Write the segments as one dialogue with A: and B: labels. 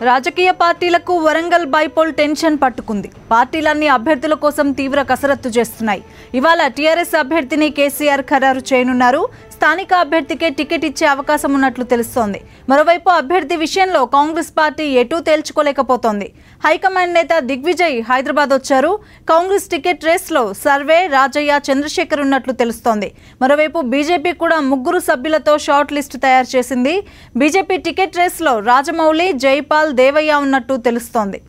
A: రాజకీయ పార్టీలకు Warangal bypoll tension పట్టుకుంది. పార్టీలన్నీ అభ్యర్థుల కోసం తీవ్ర కసరత్తు చేస్తున్నాయి. ఇవాళ టీఆర్ఎస్ అభ్యర్థిని కేసీఆర్ ఖరారు చేయనున్నారు. స్థానిక అభ్యర్థికే టికెట్ ఇచ్చే అవకాశం ఉన్నట్లు తెలుస్తోంది. మరోవైపు అభ్యర్థి విషయంలో కాంగ్రెస్ పార్టీ ఎటూ తేల్చుకోలేకపోతోంది. హైకమాండ్ నేత దిగ్విజయ్ హైదరాబాద్ వచ్చారు. కాంగ్రెస్ టికెట్ రేస్లో సర్వే, రాజయ్య, చంద్రశేఖర్ ఉన్నట్లు తెలుస్తోంది. మరోవైపు బీజేపీ కూడా 3 సభ్యులతో షార్ట్ లిస్టు తయారు చేసింది. బీజేపీ టికెట్ రేస్లో రాజమౌళి, జైపాల్, దేవయ్య ఉన్నట్టు తెలుస్తోంది.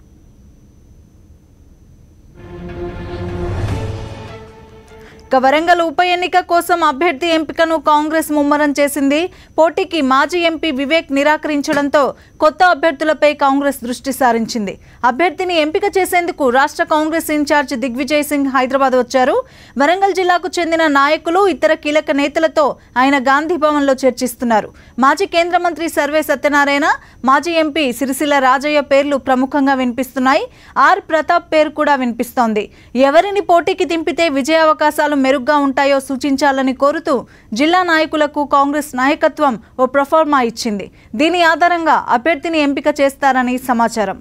A: వరంగల్ ఉప ఎన్నిక కోసం అభ్యర్థి ఎంపికను కాంగ్రెస్ ముమ్మరం చేసింది. పోటీకి మాజీ ఎంపీ వివేక్ నిరాకరించడంతో కొత్త అభ్యర్థులపై కాంగ్రెస్ దృష్టి సారించింది. అభ్యర్థిని ఎంపిక చేసేందుకు రాష్ట్ర కాంగ్రెస్ ఇన్ఛార్జ్ దిగ్విజయ్ సింగ్ హైదరాబాద్ వచ్చారు. వరంగల్ జిల్లాకు చెందిన నాయకులు, ఇతర కీలక నేతలతో ఆయన గాంధీ భవన్లో చర్చిస్తున్నారు. మాజీ కేంద్ర మంత్రి సర్వే సత్యనారాయణ, మాజీ ఎంపీ సిరిసిల్ల రాజయ్య పేర్లు ప్రముఖంగా వినిపిస్తున్నాయి. ఆర్ ప్రతాప్ పేరు కూడా వినిపిస్తోంది. ఎవరిని పోటీకి దింపితే విజయావకాశాలు మెరుగ్గా ఉంటాయో సూచించాలని కోరుతూ జిల్లా నాయకులకు కాంగ్రెస్ నాయకత్వం ఓ ప్రొఫార్మా ఇచ్చింది. దీని ఆధారంగా అభ్యర్థిని ఎంపిక చేస్తారని సమాచారం.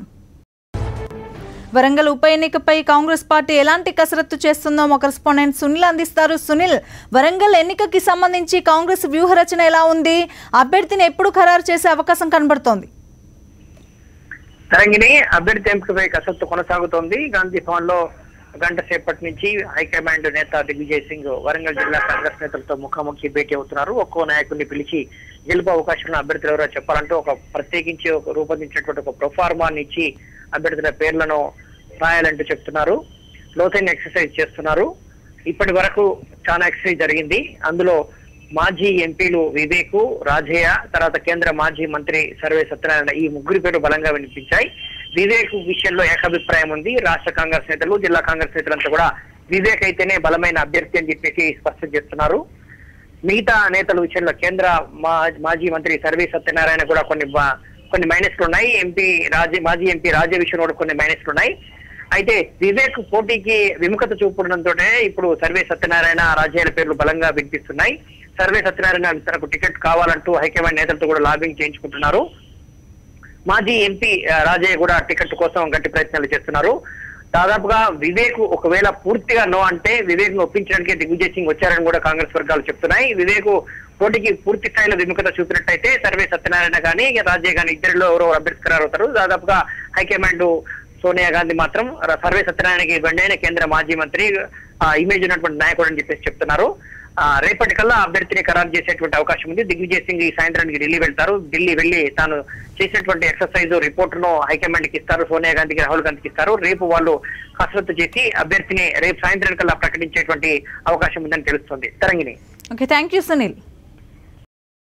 A: వరంగల్ ఉప ఎన్నికపై కాంగ్రెస్ పార్టీ ఎలాంటి కసరత్తు చేస్తుందో మా కరెస్పాండెంట్ సునీల్ అందిస్తారు. సునీల్, వరంగల్ ఎన్నికకి సంబంధించి కాంగ్రెస్ వ్యూహరచన ఎలా ఉంది? అభ్యర్థిని ఎప్పుడు ఖరారు చేసే అవకాశం కనబడుతోంది?
B: తరంగిణి, అభ్యర్థి ఎంపికపై కసరత్తు కొనసాగుతోంది. గాంధీ భవన్ లో గంట సేపటి నుంచి హైకమాండ్ నేత దిగ్విజయ్ సింగ్ వరంగల్ జిల్లా కాంగ్రెస్ నేతలతో ముఖాముఖి భేటీ అవుతున్నారు. ఒక్కో నాయకుడిని పిలిచి గెలుపు అవకాశం ఉన్న అభ్యర్థులు ఎవరో చెప్పాలంటూ ప్రత్యేకించి రూపొందించినటువంటి ఒక ప్రొఫార్మాన్ని ఇచ్చి అభ్యర్థుల పేర్లను రాయాలంటూ చెప్తున్నారు. లోతైన ఎక్సర్సైజ్ చేస్తున్నారు. ఇప్పటి వరకు చాలా ఎక్సర్సైజ్ జరిగింది. అందులో మాజీ ఎంపీలు వివేక్, రాజయ్య, తర్వాత కేంద్ర మాజీ మంత్రి సర్వే సత్యనారాయణ, ఈ 3 పేర్లు బలంగా వినిపించాయి. వివేక్ విషయంలో ఏకాభిప్రాయం ఉంది. రాష్ట్ర కాంగ్రెస్ నేతలు, జిల్లా కాంగ్రెస్ నేతలంతా కూడా వివేక్ అయితేనే బలమైన అభ్యర్థి అని చెప్పేసి స్పష్టం చేస్తున్నారు. మిగతా నేతల విషయంలో కేంద్ర మాజీ మంత్రి సర్వే సత్యనారాయణ కూడా కొన్ని మైనస్లు ఉన్నాయి. మాజీ ఎంపీ రాజయ్య విషయంలో కూడా కొన్ని మైనస్లు ఉన్నాయి. అయితే వివేక్ పోటీకి విముఖత చూపడంతో ఇప్పుడు సర్వే సత్యనారాయణ, రాజయ్యల పేర్లు బలంగా వినిపిస్తున్నాయి. సర్వే సత్యనారాయణ తనకు టికెట్ కావాలంటూ హైకమాండ్ నేతలతో కూడా లాబింగ్ చేయించుకుంటున్నారు. మాజీ ఎంపీ రాజయ్య కూడా టికెట్ కోసం గట్టి ప్రయత్నాలు చేస్తున్నారు. దాదాపుగా వివేక్ ఒకవేళ పూర్తిగా నో అంటే వివేక్ ను ఒప్పించడానికి దిగ్విజయ్ సింగ్ వచ్చారని కూడా కాంగ్రెస్ వర్గాలు చెప్తున్నాయి. వివేక్ పోటీకి పూర్తి స్థాయిలో విముఖత చూపినట్టయితే సర్వే సత్యనారాయణ కానీ రాజయ్య కానీ ఇద్దరిలో ఎవరో అభ్యర్థి ఖరారు అవుతారు. దాదాపుగా హైకమాండ్ సోనియా గాంధీ మాత్రం సర్వే సత్యనారాయణకి బండైన కేంద్ర మాజీ మంత్రి ఇమేజ్ ఉన్నటువంటి నాయకుడు అని చెప్పేసి చెప్తున్నారు. రేపటికల్లా అభ్యర్థిని ఖరారు చేసేటువంటి అవకాశం ఉంది. దిగ్విజయ్ సింగ్ ఈ సాయంత్రానికి ఢిల్లీ వెళ్తారు. ఢిల్లీ వెళ్లి తాను చేసినటువంటి ఎక్సర్సైజ్ రిపోర్ట్ ను హైకమాండ్ కి ఇస్తారు. సోనియా గాంధీకి, రాహుల్ గాంధీకి ఇస్తారు. రేపు వాళ్ళు కసరత్తు చేసి అభ్యర్థిని రేపు సాయంత్రానికల్లా ప్రకటించేటువంటి అవకాశం ఉందని తెలుస్తుంది. Tarangini.
A: Okay, thank you Sunil.